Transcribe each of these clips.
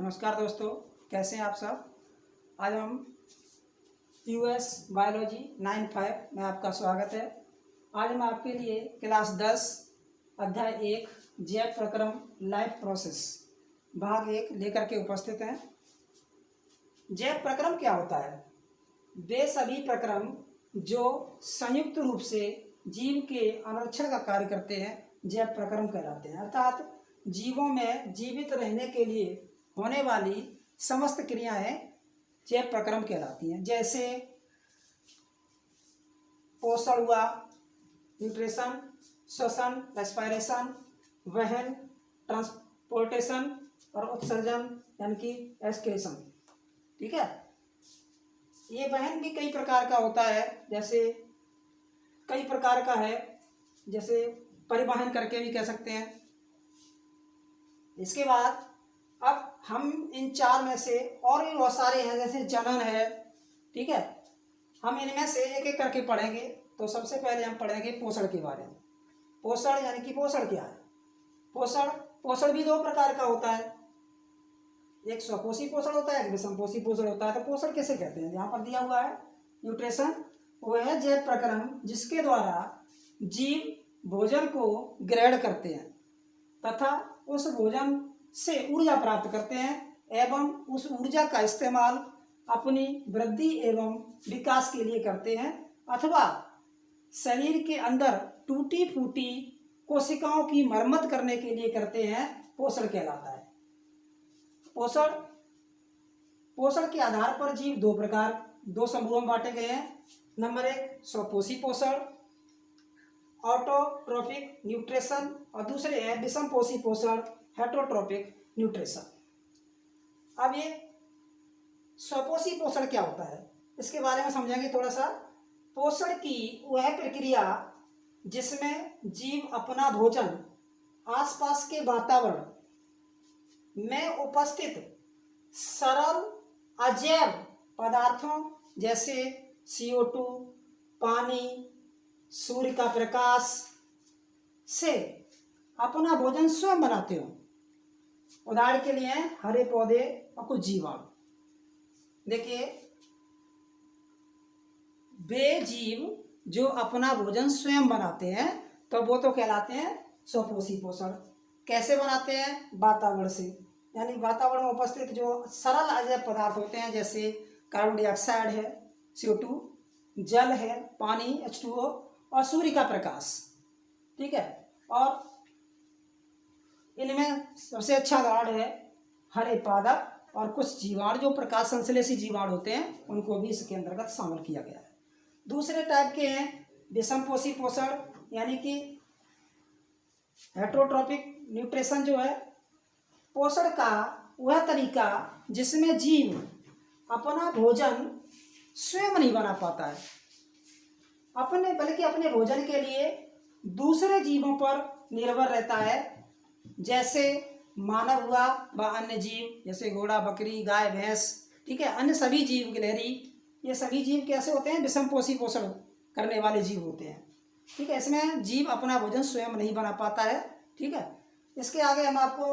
नमस्कार दोस्तों, कैसे हैं आप सब। आज हम यूएस बायोलॉजी 9-5 में आपका स्वागत है। आज हम आपके लिए क्लास 10 अध्याय 1 जैव प्रक्रम लाइफ प्रोसेस भाग 1 लेकर के उपस्थित हैं। जैव प्रक्रम क्या होता है? वे सभी प्रक्रम जो संयुक्त रूप से जीव के अनुरक्षण का कार्य करते हैं जैव प्रक्रम कहलाते हैं। अर्थात जीवों में जीवित रहने के लिए होने वाली समस्त क्रियाएं जैव प्रक्रम कहलाती हैं। जैसे पोषण हुआ, न्यूट्रिशन, श्वसन, रेस्पिरेशन, वहन, ट्रांसपोर्टेशन और उत्सर्जन यानी कि एक्सक्रीशन। ठीक है। ये वहन भी कई प्रकार का होता है, जैसे कई प्रकार का है, जैसे परिवहन करके भी कह सकते हैं। इसके बाद अब हम इन चार में से और भी बहुत सारे हैं, जैसे जनन है। ठीक है। हम इनमें से एक एक करके पढ़ेंगे। तो सबसे पहले हम पढ़ेंगे पोषण के बारे में। पोषण यानी कि पोषण क्या है? पोषण भी दो प्रकार का होता है। एक स्वपोषी पोषण होता है, एक विषमपोषी पोषण होता है। तो पोषण किसे कहते हैं? यहाँ पर दिया हुआ है न्यूट्रिशन, वह है जैव प्रक्रम जिसके द्वारा जीव भोजन को ग्रहण करते हैं तथा उस भोजन से ऊर्जा प्राप्त करते हैं एवं उस ऊर्जा का इस्तेमाल अपनी वृद्धि एवं विकास के लिए करते हैं, अथवा शरीर के अंदर टूटी फूटी कोशिकाओं की मरम्मत करने के लिए करते हैं। पोषण कहलाता है। पोषण के आधार पर जीव दो समूहों में बांटे गए हैं। नंबर 1 स्वपोषी पोषण, ऑटोट्रोफिक न्यूट्रिशन, और दूसरे है विषमपोषी पोषण, हेटरोट्रोपिक न्यूट्रिशन। अब ये स्वपोषी पोषण क्या होता है, इसके बारे में समझेंगे थोड़ा सा। पोषण की वह प्रक्रिया जिसमें जीव अपना भोजन आसपास के वातावरण में उपस्थित सरल अजैव पदार्थों जैसे CO2, पानी, सूर्य का प्रकाश से अपना भोजन स्वयं बनाते हो। उदाहरण के लिए हरे पौधे और कुछ जीवाणु। देखिए, वे जीव जो अपना भोजन स्वयं बनाते हैं तो वो तो कहलाते हैं स्वपोषी पोषण। कैसे बनाते हैं? वातावरण से, यानी वातावरण में उपस्थित जो सरल अजैव पदार्थ होते हैं, जैसे कार्बन डाइऑक्साइड है, CO2, जल है, पानी H2O, और सूर्य का प्रकाश। ठीक है। और इनमें सबसे अच्छा उदाहरण है हरे पादप और कुछ जीवाणु जो प्रकाश संश्लेषी जीवाणु होते हैं, उनको भी इसके अंतर्गत शामिल किया गया है। दूसरे टाइप के हैं विषमपोषी पोषण, यानी कि हेटरोट्रोपिक न्यूट्रिशन, जो है पोषण का वह तरीका जिसमें जीव अपना भोजन स्वयं नहीं बना पाता है, बल्कि अपने भोजन के लिए दूसरे जीवों पर निर्भर रहता है। जैसे मानव हुआ व अन्य जीव, जैसे घोड़ा, बकरी, गाय, भैंस। ठीक है। अन्य सभी जीव, गिलहरी, ये सभी जीव कैसे होते हैं? विषमपोषी पोषण करने वाले जीव होते हैं। ठीक है। इसमें जीव अपना भोजन स्वयं नहीं बना पाता है। ठीक है। इसके आगे हम आपको,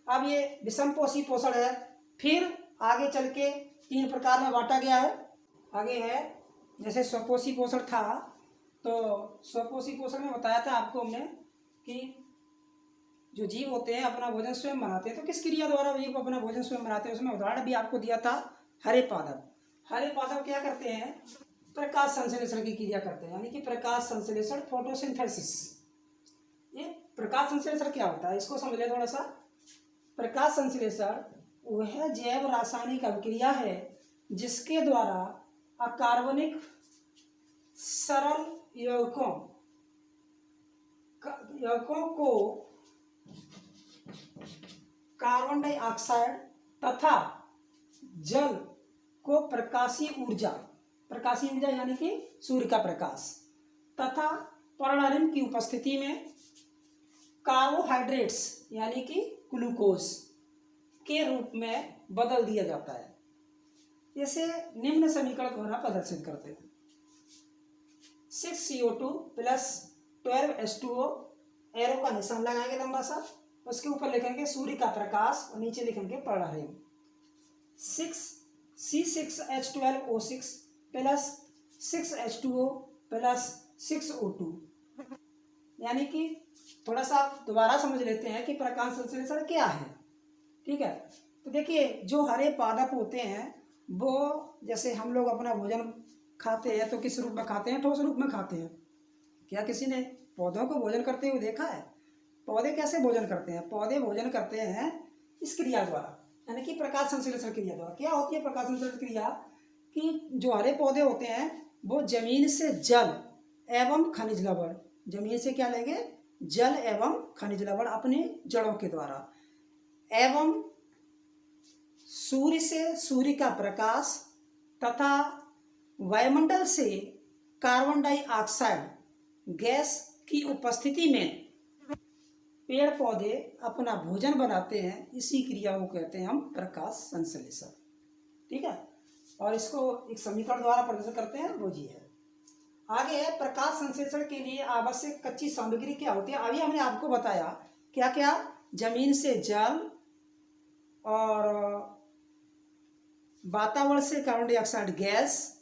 अब ये विषमपोषी पोषण है, फिर आगे चल के 3 प्रकार में बांटा गया है। आगे है जैसे स्वपोषी पोषण था, तो स्वपोषी पोषण में बताया था आपको हमने कि जो जीव होते हैं अपना भोजन स्वयं बनाते हैं। तो किस क्रिया द्वारा जीव अपना भोजन स्वयं बनाते हैं, उसमें उदाहरण भी आपको दिया था हरे पादप। हरे पादप क्या करते हैं? प्रकाश संश्लेषण की क्रिया करते हैं, यानी कि प्रकाश संश्लेषण, फोटोसिंथेसिस। ये प्रकाश संश्लेषण क्या होता है, इसको समझ लें थोड़ा सा। प्रकाश संश्लेषण वह जैव रासायनिक अभिक्रिया है जिसके द्वारा अकार्बनिक सरल यौगिकों को कार्बन डाइऑक्साइड तथा जल को प्रकाशीय ऊर्जा यानी कि सूर्य का प्रकाश तथा पर्णालिम की उपस्थिति में कार्बोहाइड्रेट्स यानी कि ग्लूकोज के रूप में बदल दिया जाता है। इसे निम्न समीकरण द्वारा प्रदर्शित करते हैं। 6CO2 + 12H2O, एरो का निशान लगाएंगे लंबा सा, उसके ऊपर लिखेंगे सूर्य का प्रकाश और नीचे लिखेंगे पर्णालिम। C6H12O6 plus 6H2O plus 6O2। यानी कि थोड़ा सा दोबारा समझ लेते हैं कि प्रकाश संश्लेषण क्या है। ठीक है, तो देखिए जो हरे पादप होते हैं वो, जैसे हम लोग अपना भोजन खाते हैं तो किस रूप में खाते हैं? ठोस रूप में खाते हैं। क्या किसी ने पौधों को भोजन करते हुए देखा है? पौधे कैसे भोजन करते हैं? पौधे भोजन करते हैं इस क्रिया द्वारा, यानी कि प्रकाश संश्लेषण क्रिया द्वारा। क्या होती है प्रकाश संश्लेषण क्रिया? कि जो हरे पौधे होते हैं वो जमीन से जल एवं खनिज लवण, जमीन से क्या लेंगे? जल एवं खनिज लवण अपनी जड़ों के द्वारा, एवं सूर्य से सूर्य का प्रकाश तथा वायुमंडल से कार्बन डाइऑक्साइड गैस की उपस्थिति में पेड़ पौधे अपना भोजन बनाते हैं। इसी क्रिया को कहते हैं हम प्रकाश संश्लेषण। ठीक है, और इसको एक समीकरण द्वारा प्रदर्शित करते हैं, वो जी है। आगे है प्रकाश संश्लेषण के लिए आवश्यक कच्ची सामग्री क्या होती है? अभी हमने आपको बताया क्या क्या, जमीन से जल और वातावरण से कार्बन डाइऑक्साइड गैस,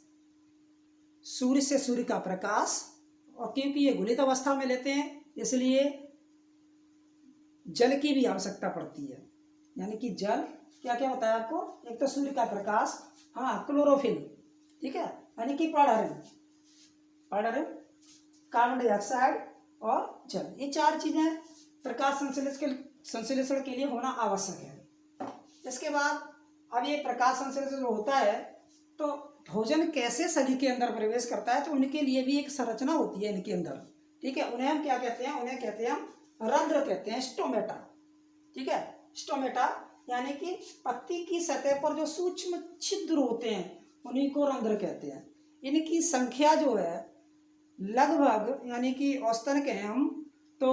सूर्य से सूर्य का प्रकाश, और क्योंकि ये घुलित अवस्था में लेते हैं इसलिए जल की भी आवश्यकता पड़ती है। यानी कि जल क्या क्या होता है आपको? एक तो सूर्य का प्रकाश, हाँ क्लोरोफिल, ठीक है, यानी कि परागण, कार्बन डाइऑक्साइड और जल, ये चार चीजें प्रकाश संश्लेषण के लिए होना आवश्यक है। इसके बाद अब ये प्रकाश संश्लेषण जो होता है तो भोजन कैसे शरीर के अंदर प्रवेश करता है, तो उनके लिए भी एक संरचना होती है इनके अंदर। ठीक है, उन्हें हम क्या कहते हैं? उन्हें कहते हैं हम रंध्र कहते हैं, स्टोमेटा। ठीक है, स्टोमेटा यानी कि पत्ती की सतह पर जो सूक्ष्म छिद्र होते हैं उन्हीं को रंध्र कहते हैं। इनकी संख्या जो है लगभग, यानी कि औसतन कहें हम तो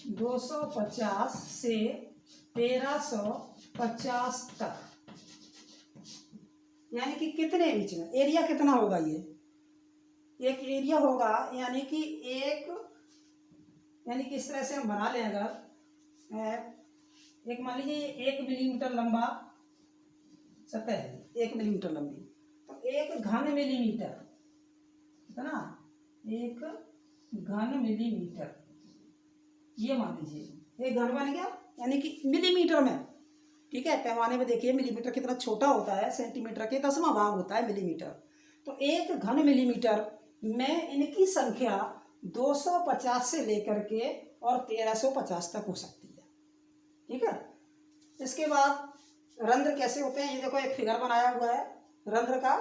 250 से 1350 तक, यानी कि कितने बीच में एरिया कितना होगा? ये एक एरिया होगा, यानी कि इस तरह से हम बना लें, अगर एक मान लीजिए 1 मिलीमीटर लंबा सतह है, 1 मिलीमीटर लंबी, तो 1 घन मिलीमीटर, कितना? 1 घन मिलीमीटर, ये मान लीजिए 1 घन बन गया, यानी कि मिलीमीटर में। ठीक है, पैमाने में देखिए मिलीमीटर कितना छोटा होता है, सेंटीमीटर के 10वां भाग होता है मिलीमीटर। तो 1 घन मिलीमीटर में इनकी संख्या 250 से लेकर के और 1350 तक हो सकती है। ठीक है, इसके बाद रंध्र कैसे होते हैं? ये देखो एक फिगर बनाया हुआ है रंध्र का।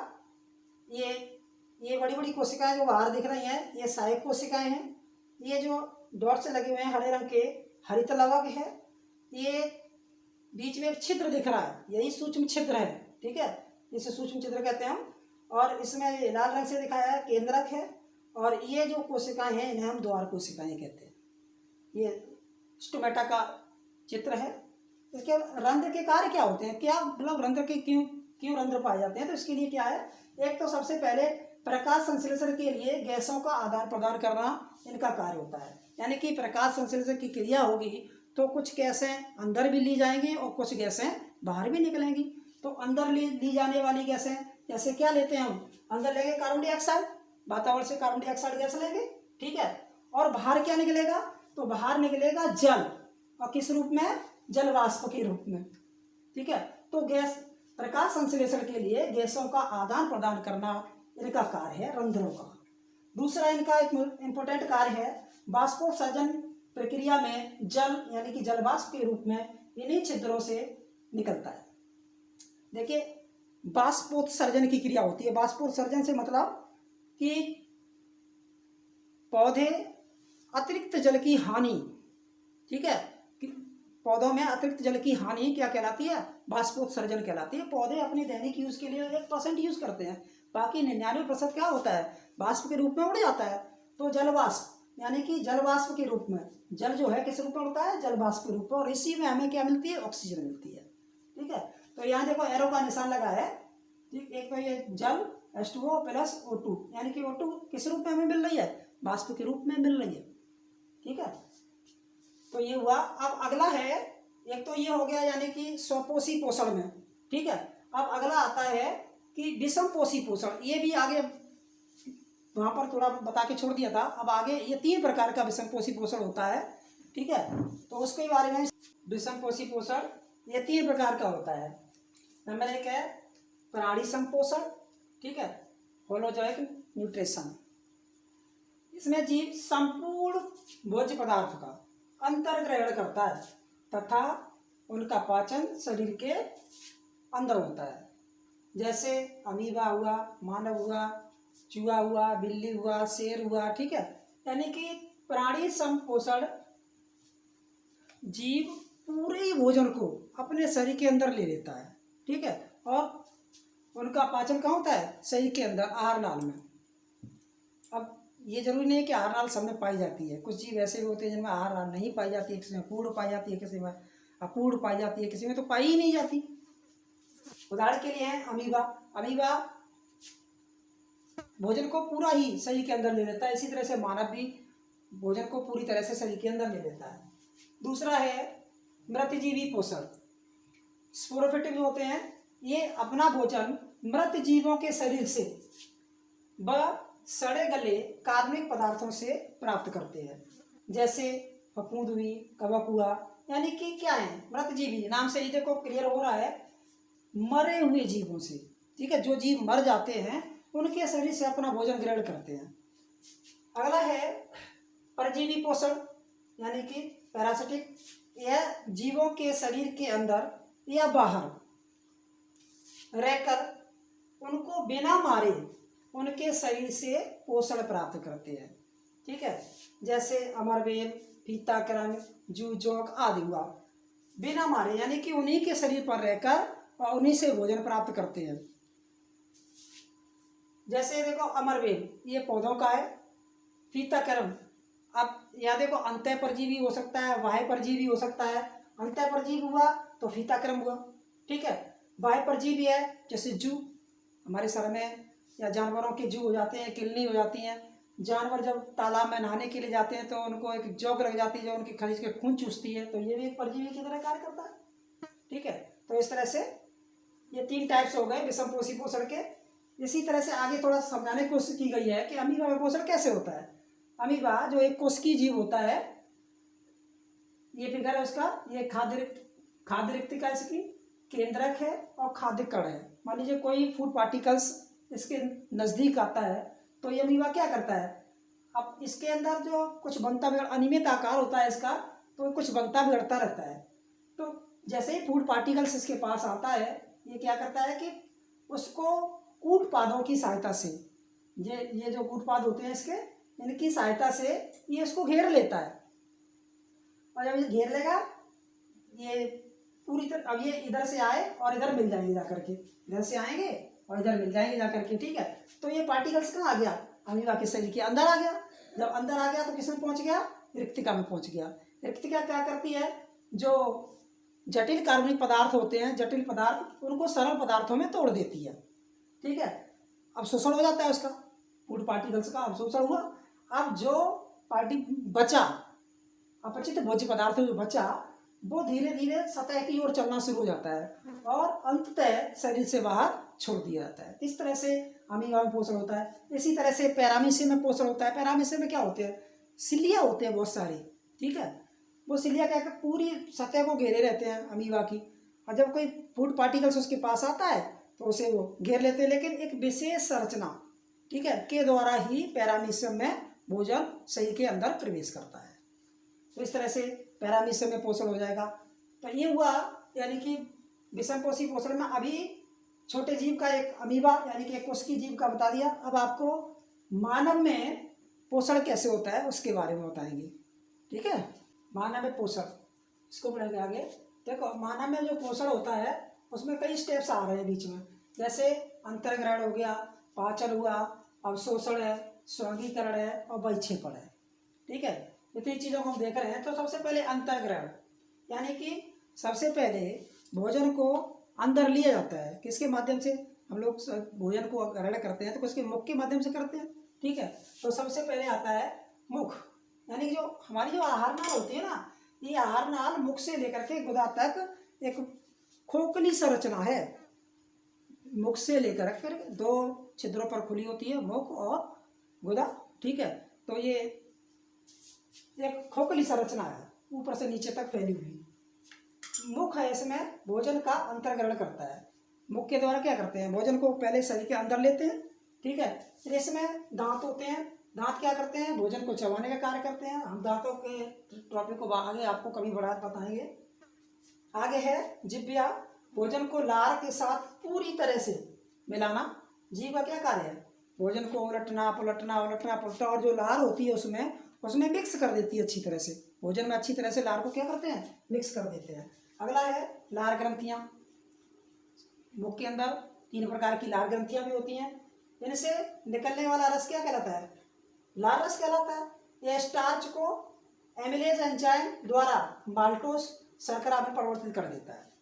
ये बड़ी बड़ी कोशिकाएं जो बाहर दिख रही हैं ये सहायक कोशिकाएं हैं। ये जो डॉट से लगे हुए हैं हरे रंग के, हरित लवक है। ये बीच में एक छिद्र दिख रहा है, यही सूक्ष्म छिद्र है। ठीक है, इसे सूक्ष्म छिद्र कहते हैं हम। और इसमें ये लाल रंग से दिखाया है केंद्रक है, और ये जो कोशिकाएं हैं इन्हें हम द्वार कोशिकाएं कहते हैं। ये स्टोमेटा का चित्र है। इसके रंध्र के कार्य क्या होते हैं? क्या मतलब रंध्र के क्यों रंध्र पाए जाते हैं? तो इसके लिए क्या है, एक तो सबसे पहले प्रकाश संश्लेषण के लिए गैसों का आदान प्रदान करना इनका कार्य होता है। यानी कि प्रकाश संश्लेषण की क्रिया होगी तो कुछ गैसें अंदर भी ली जाएंगी और कुछ गैसें बाहर भी निकलेंगी। तो अंदर ली जाने वाली गैसें जैसे क्या लेते हैं हम? अंदर लेंगे कार्बन डाइऑक्साइड, वातावरण से कार्बन डाइऑक्साइड गैस लेंगे। ठीक है, और बाहर क्या निकलेगा? तो बाहर निकलेगा जल, और किस रूप में? जल वाष्प के रूप में। ठीक है, तो गैस प्रकाश संश्लेषण के लिए गैसों का आदान प्रदान करना इनका कार्य है रंध्रों का। दूसरा इनका एक इम्पोर्टेंट कार्य है बाष्पोत्सर्जन प्रक्रिया में जल, यानी कि जल वाष्प के रूप में इन्हीं छिद्रों से निकलता है। देखिए बाष्पोत्सर्जन की क्रिया होती है। बाष्पोत्सर्जन से मतलब कि पौधे अतिरिक्त जल की हानि, ठीक है, पौधों में अतिरिक्त जल की हानि क्या कहलाती है? बाष्पोत्सर्जन कहलाती है। पौधे अपने दैनिक यूज के लिए 1% यूज करते हैं, बाकी 99% क्या होता है? वाष्प के रूप में उड़ जाता है। तो जल वाष्प, यानी कि जल वाष्प के रूप में, जल जो है किस रूप में होता है? जल वाष्प के रूप में, और इसी में हमें क्या मिलती है? ऑक्सीजन मिलती है। ठीक है, तो यहाँ देखो एरो का निशान लगा है। ठीक, एक तो ये जल H2O प्लस O2, यानी कि O2 किस रूप में हमें मिल रही है? वाष्प के रूप में मिल रही है। ठीक है, तो ये हुआ। अब अगला है एक तो ये हो गया यानी कि स्वपोषी पोषण में, ठीक है। अब अगला आता है कि विषम पोषी पोषण, ये भी आगे वहाँ पर थोड़ा बता के छोड़ दिया था। अब आगे ये 3 प्रकार का विषम पोषी पोषण होता है, ठीक है। तो उसके बारे में, विषम पोषी पोषण ये 3 प्रकार का होता है। नंबर 1 है प्राणी संपोषण, ठीक है, होलोजोइक न्यूट्रिशन। इसमें जीव संपूर्ण भोज्य पदार्थ का अंतर्ग्रहण करता है तथा उनका पाचन शरीर के अंदर होता है। जैसे अमीबा हुआ, मानव हुआ, चूहा हुआ, बिल्ली हुआ, शेर हुआ, ठीक है। यानी कि प्राणी संपोषण जीव पूरे भोजन को अपने शरीर के अंदर ले लेता है, ठीक है, और उनका पाचन कहाँ होता है? शरीर के अंदर, आहार नाल में। अब ये जरूरी नहीं है कि आहार नाल सब में पाई जाती है, कुछ जीव ऐसे भी होते हैं जिनमें आहार नाल नहीं पाई जाती है, किसी में पूर्ण पाई जाती है, किसी में अपूर्ण पाई जाती है, किसी में तो पाई ही नहीं जाती। उदाहरण के लिए है अमीबा। अमीबा भोजन को पूरा ही शरीर के अंदर ले लेता है, इसी तरह से मानव भी भोजन को पूरी तरह से शरीर के अंदर ले लेता है। दूसरा है मृतजीवी पोषण। स्पोरोफिटिक होते हैं, ये अपना भोजन मृत जीवों के शरीर से व सड़े गले कार्बनिक पदार्थों से प्राप्त करते हैं। जैसे फफूंद हुई, कवक हुआ, यानी कि क्या है? मृतजीवी, नाम से ही देखो क्लियर हो रहा है, मरे हुए जीवों से, ठीक है। जो जीव मर जाते हैं उनके शरीर से अपना भोजन ग्रहण करते हैं। अगला है परजीवी पोषण, यानी कि पैरासिटिक। यह जीवों के शरीर के अंदर या बाहर रहकर उनको बिना मारे उनके शरीर से पोषण प्राप्त करते हैं, ठीक है। जैसे अमरबेल, फीता करंग, जू जोंक आदि हुआ, बिना मारे, यानी कि उन्हीं के शरीर पर रहकर और उन्हीं से भोजन प्राप्त करते हैं। जैसे देखो अमरबेल, ये पौधों का है। फीता करंग, अब या देखो अंतः परजीवी हो सकता है, बाह्य परजीवी हो सकता है। अंतः परजीवी हुआ तो फीता करंग हुआ, ठीक है। बाह्य परजीवी है जैसे जू, हमारे सर में या जानवरों के जू हो जाते हैं, किलनी हो जाती हैं। जानवर जब तालाब में नहाने के लिए जाते हैं तो उनको एक जोक लग जाती है जो उनकी खरीज के खून चूसती है, तो ये भी एक परजीवी की तरह कार्य करता है, ठीक है। तो इस तरह से ये 3 टाइप्स हो गए विषम पोषी पोषण के। इसी तरह से आगे थोड़ा समझाने की कोशिश की गई है कि अमीबा में पोषण कैसे होता है। अमीबा जो एक कोशिकीय जीव होता है, ये फिगर है उसका, ये खाद्य रिक्तिका इसकी केंद्रक है और खाद्य कण है। मान लीजिए कोई फूड पार्टिकल्स इसके नज़दीक आता है तो ये अमीबा क्या करता है, अब इसके अंदर जो कुछ बनता बिगड़, अनियमित आकार होता है इसका, तो कुछ बनता बिगड़ता रहता है। तो जैसे ही फूड पार्टिकल्स इसके पास आता है, ये क्या करता है कि उसको कूटपादों की सहायता से, ये जो कूटपाद होते हैं इसके, इनकी सहायता से ये इसको घेर लेता है। और जब ये घेर लेगा, ये पूरी तरह, अब ये इधर से आए और इधर मिल जाएंगे जाकर के, इधर से आएंगे और इधर मिल जाएंगे जाकर के, ठीक है। तो ये पार्टिकल्स कहाँ आ गया? अमीबा के शरीर के अंदर आ गया। जब अंदर आ गया तो किसमें पहुंच गया? रिक्तिका में पहुंच गया। रिक्तिका क्या करती है? जो जटिल कार्बनिक पदार्थ होते हैं, जटिल पदार्थ, उनको सरल पदार्थों में तोड़ देती है, ठीक है। अब शोषण हो जाता है उसका, फूड पार्टिकल्स का अवशोषण हुआ। अब जो बचा, अपचित भोज्य पदार्थ जो बचा, वो धीरे धीरे सतह की ओर चलना शुरू हो जाता है और अंततः शरीर से बाहर छोड़ दिया जाता है। इस तरह से अमीबा में पोषण होता है। इसी तरह से पैरामीशियम में पोषण होता है। पैरामीशियम में क्या होते हैं? सिलिया होते हैं बहुत सारी, ठीक है। वो सिलिया क्या कर पूरी सतह को घेरे रहते हैं अमीबा की, और जब कोई फूड पार्टिकल्स उसके पास आता है तो उसे वो घेर लेते हैं, लेकिन एक विशेष संरचना, ठीक है, के द्वारा ही पैरामीशियम में भोजन शरीर के अंदर प्रवेश करता है। तो इस तरह से पैरामीशियम में पोषण हो जाएगा। तो ये हुआ यानी कि विषम पोषी पोषण में। अभी छोटे जीव का एक अमीबा यानी कि एक कोशिकीय जीव का बता दिया। अब आपको मानव में पोषण कैसे होता है उसके बारे में बताएंगे, ठीक है। मानव में पोषण, इसको बढ़ाएंगे आगे। देखो मानव में जो पोषण होता है उसमें कई स्टेप्स आ रहे हैं बीच में, जैसे अंतर्ग्रहण हो गया, पाचन हुआ, अवशोषण है, स्वांगीकरण है और वैक्षेपण है, ठीक है। इतनी चीज़ों को हम देख रहे हैं। तो सबसे पहले अंतर्ग्रहण, यानी कि सबसे पहले भोजन को अंदर लिया जाता है। किसके माध्यम से? हम लोग भोजन को ग्रहण करते हैं तो उसके मुख के माध्यम से करते हैं, ठीक है। तो सबसे पहले आता है मुख, यानी कि जो हमारी जो आहार नाल होती है ना, ये आहार नाल मुख से लेकर के गुदा तक एक खोखली संरचना है। मुख से लेकर फिर दो छिद्रों पर खुली होती है, मुख और गुदा, ठीक है। तो ये एक खोखली संरचना है, ऊपर से नीचे तक फैली हुई। मुख है, इसमें भोजन का अंतर्ग्रहण करता है। मुख के द्वारा क्या करते हैं, भोजन को पहले शरीर के अंदर लेते हैं, ठीक है। फिर इसमें दांत होते हैं, दांत क्या करते हैं, भोजन को चबाने का कार्य करते हैं। हम दांतों के टॉपिक को आगे आपको कभी बढ़ा बताएंगे। आगे है जिह्वा, भोजन को लार के साथ पूरी तरह से मिलाना। जीभ का क्या कार्य है, भोजन को उलटना पलटना उलटना पलटना, और जो लार होती है उसमें मिक्स कर देती है अच्छी तरह से। भोजन में अच्छी तरह से लार को क्या करते हैं, मिक्स कर देते हैं। अगला है लार ग्रंथियां। मुख के अंदर 3 प्रकार की लार ग्रंथियां भी होती हैं। इनसे निकलने वाला रस क्या कहलाता है, लार रस कहलाता है। यह स्टार्च को एमिलेज एंजाइम द्वारा माल्टोस शर्करा में परिवर्तित कर देता है।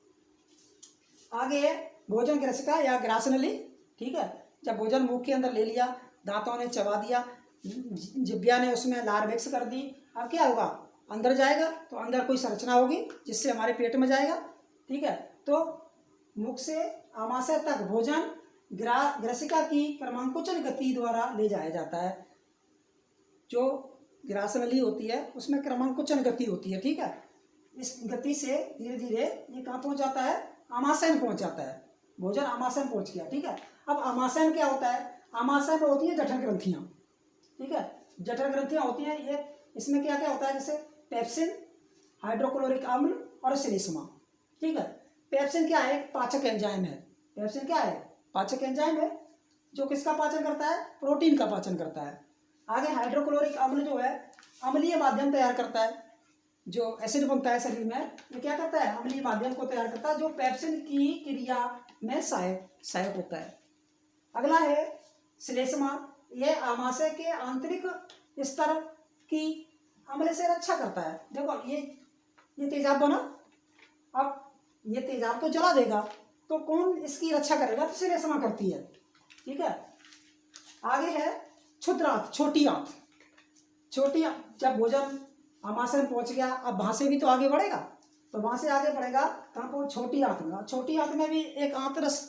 आगे है भोजन ग्रसिका या ग्रासनली, ठीक है। जब भोजन मुख के अंदर ले लिया, दांतों ने चबा दिया, जिह्वा ने उसमें लार मिक्स कर दी, अब क्या होगा, अंदर जाएगा तो अंदर कोई संरचना होगी जिससे हमारे पेट में जाएगा, ठीक है। तो मुख से आमाशय तक भोजन ग्रसिका की क्रमांकोचन गति द्वारा ले जाया जाता है। जो ग्रासनली होती है उसमें क्रमांकोचन गति होती है, ठीक है। इस गति से धीरे धीरे ये कहाँ पहुंच जाता है, आमाशय में पहुंच जाता है। भोजन आमाशय में पहुंच गया, ठीक है। अब आमाशय में क्या होता है, आमाशय में होती है जठर ग्रंथियां, ठीक है। जठर ग्रंथियां होती हैं, ये इसमें क्या क्या होता है, जैसे पेप्सिन, हाइड्रोक्लोरिक अम्ल और श्लेष्मा, ठीक है। पेप्सिन क्या है, पाचक एंजाइम है। पेप्सिन क्या है, पाचक एंजाइम है, जो किसका पाचन करता है, प्रोटीन का पाचन करता है। आगे हाइड्रोक्लोरिक अम्ल जो है अम्लीय माध्यम तैयार करता है। जो एसिड बनता है शरीर में, ये क्या करता है, अम्लीय माध्यम को तैयार करता है, जो पेप्सिन की क्रिया में सहायक होता है। अगला है श्लेष्मा, ये आमाशय के आंतरिक स्तर की अम्ल से रक्षा करता है। देखो ये तेजाब बना, अब ये तेजाब तो जला देगा, तो कौन इसकी रक्षा करेगा, तो श्लेष्मा करती है, ठीक है। आगे है क्षुद्रांत, छोटी आंत। छोटी जब भोजन आमाशय में पहुंच गया, अब वहां से भी तो आगे बढ़ेगा, तो वहां से आगे बढ़ेगा कहाँ पर, छोटी आंत में। छोटी आंत में भी एक आंतरस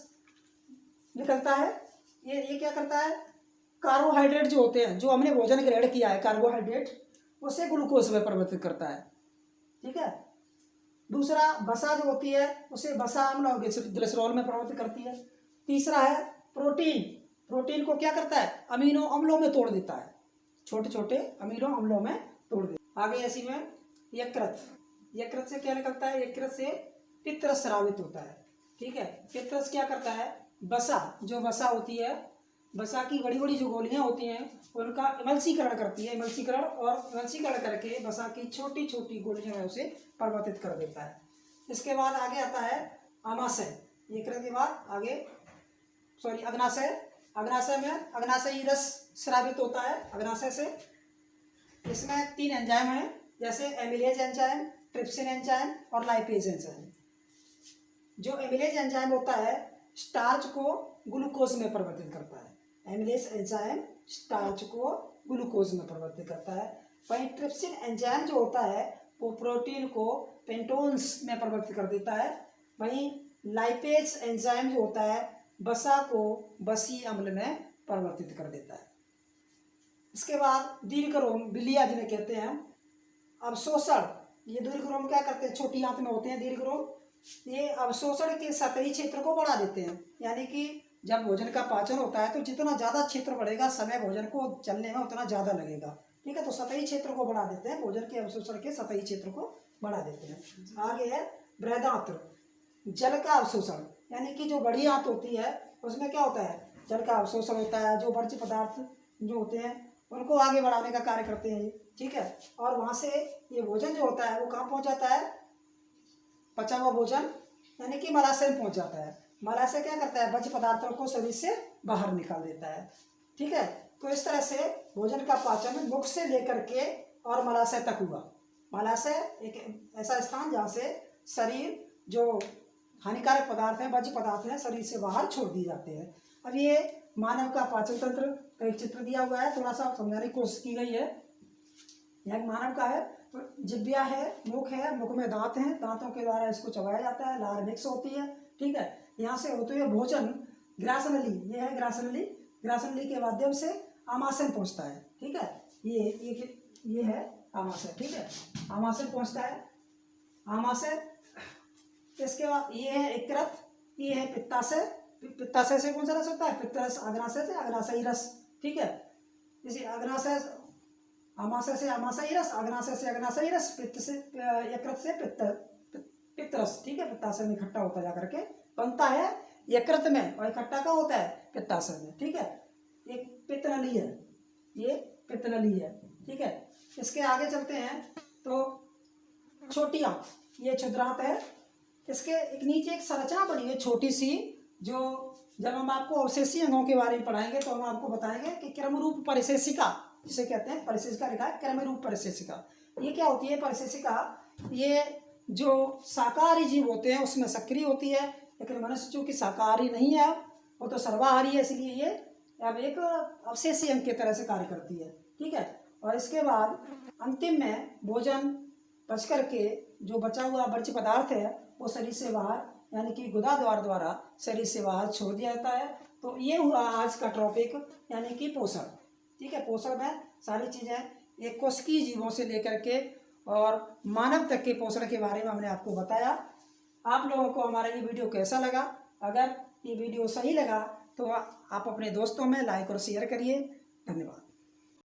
निकलता है। ये क्या करता है, कार्बोहाइड्रेट जो होते हैं, जो हमने भोजन ग्रहण किया है, कार्बोहाइड्रेट उसे ग्लूकोज में परिवर्तित करता है, ठीक है। दूसरा वसा जो होती है उसे वसा अम्ल और ग्लिसरॉल में परिवर्तित करती है। तीसरा है प्रोटीन, प्रोटीन को क्या करता है, अमीनो अम्लों में तोड़ देता है, छोटे छोटे अमीनो अम्लों में तोड़ देता है। आगे ऐसी में यकृत, यकृत से क्या निकलता है, यकृत से पित्तरस स्रावित होता है, ठीक है। पित्तरस क्या करता है, वसा, जो वसा होती है, वसा की बड़ी बड़ी जो गोलियां होती हैं उनका इमल्सीकरण करती है, इमल्सीकरण करके वसा की छोटी छोटी गोलियों में उसे परिवर्तित कर देता है। इसके बाद आगे आता है आमाशय, यकृत के बाद आगे अग्नाशय। अग्नाशय में अग्नाशयी रस स्रावित होता है अग्नाशय से। इसमें 3 एंजाइम हैं, जैसे एमिलेज एंजाइम, ट्रिप्सिन एंजाइम और लाइपेज एंजाइम। जो एमिलेज एंजाइम होता है स्टार्च को ग्लूकोज में परिवर्तित करता है। एमिलेज एंजाइम स्टार्च को ग्लूकोज में परिवर्तित करता है। वहीं ट्रिप्सिन एंजाइम जो होता है वो प्रोटीन को पेंटोन्स में परिवर्तित कर देता है। वहीं लाइपेज एंजाइम जो होता है वसा को वसीय अम्ल में परिवर्तित कर देता है। इसके बाद दीर्घरोम, बिलिया जिन्हें कहते हैं, अवशोषण। ये दीर्घरोम क्या करते हैं, छोटी आंत में होते हैं दीर्घरोम, ये अवशोषण के सतही क्षेत्र को बढ़ा देते हैं। यानी कि जब भोजन का पाचन होता है तो जितना ज़्यादा क्षेत्र बढ़ेगा, समय भोजन को चलने में उतना ज़्यादा लगेगा, ठीक है। तो सतही क्षेत्र को बढ़ा देते हैं, भोजन के अवशोषण के सतही क्षेत्र को बढ़ा देते हैं। आगे है बृहदांत्र, जल का अवशोषण। यानी कि जो बड़ी आंत होती है उसमें क्या होता है, जल का अवशोषण होता है। जो वर्ज्य पदार्थ जो होते हैं उनको आगे बढ़ाने का कार्य करते हैं, ठीक है। और वहाँ से ये भोजन जो होता है वो कहाँ पहुँच जाता है, पचा हुआ भोजन यानी कि मलाशय में पहुँच जाता है। मलाशय क्या करता है, वर्ज्य पदार्थों को शरीर से बाहर निकाल देता है, ठीक है। तो इस तरह से भोजन का पाचन मुख से लेकर के और मलाशय तक हुआ। मलाशय एक ऐसा स्थान जहाँ से शरीर जो हानिकारक पदार्थ हैं, वर्ज्य पदार्थ हैं, शरीर से बाहर छोड़ दिए जाते हैं। अब ये मानव का पाचन तंत्र का एक चित्र दिया हुआ है, थोड़ा सा समझाने की कोशिश की गई है। यह मानव का है, जिब्या है, मुख है, मुख में दांत हैं, दांतों के द्वारा इसको चबाया जाता है, लार मिक्स होती है, ठीक है। यहाँ से होते हुए भोजन ग्रासनली, ये है ग्रासनली, ग्रासनली के माध्यम से आमाशय पहुँचता है, ठीक है। ये है आमाशय, ठीक है, आमाशय पहुँचता है, आमाशय। इसके बाद ये है यकृत, ये है पित्ताशय, पित्ताशय से कौन सा रस होता है, पित्तरस, अग्नाशय से अग्नाशयी रस, ठीक है। इसी अग्नाशय, आमाशय से आमाशयी रस, अग्नाशय से अग्नाशयी रस, पित्त से यकृत से पित्तरस, ठीक है। पित्ताशय में इकट्ठा होता जाकर के बनता है यकृत में, और इकट्ठा कहाँ होता है, पित्ताशय में, ठीक है। एक पित्तनली है, ये पित्तनली है, ठीक है। इसके आगे चलते हैं तो छोटी आंत, ये क्षुद्रांत है। इसके एक नीचे एक संरचना बनी है छोटी सी, जो जब हम आपको अवशेषीय अंगों के बारे में पढ़ाएंगे तो हम आपको बताएंगे कि क्रमरूप परिशेषिका जिसे कहते हैं, परिशेषिका लिखा है क्रमरूप परिशेषिका। ये क्या होती है परिशेषिका, ये जो शाकाहारी जीव होते हैं उसमें सक्रिय होती है, लेकिन मनुष्य चूंकि शाकाहारी नहीं है, वो तो सर्वाहारी है, इसलिए ये अब एक अवशेषीय अंग की तरह से कार्य करती है, ठीक है। और इसके बाद अंतिम में भोजन पच करके जो बचा हुआ वर्ज्य पदार्थ है वो शरीर से बाहर, यानी कि गुदा द्वारा शरीर से बाहर छोड़ दिया जाता है। तो ये हुआ आज का टॉपिक, यानी कि पोषण, ठीक है। पोषण में सारी चीज़ें एक कोशिकीय जीवों से लेकर के और मानव तक के पोषण के बारे में हमने आपको बताया। आप लोगों को हमारा ये वीडियो कैसा लगा? अगर ये वीडियो सही लगा तो आप अपने दोस्तों में लाइक और शेयर करिए। धन्यवाद।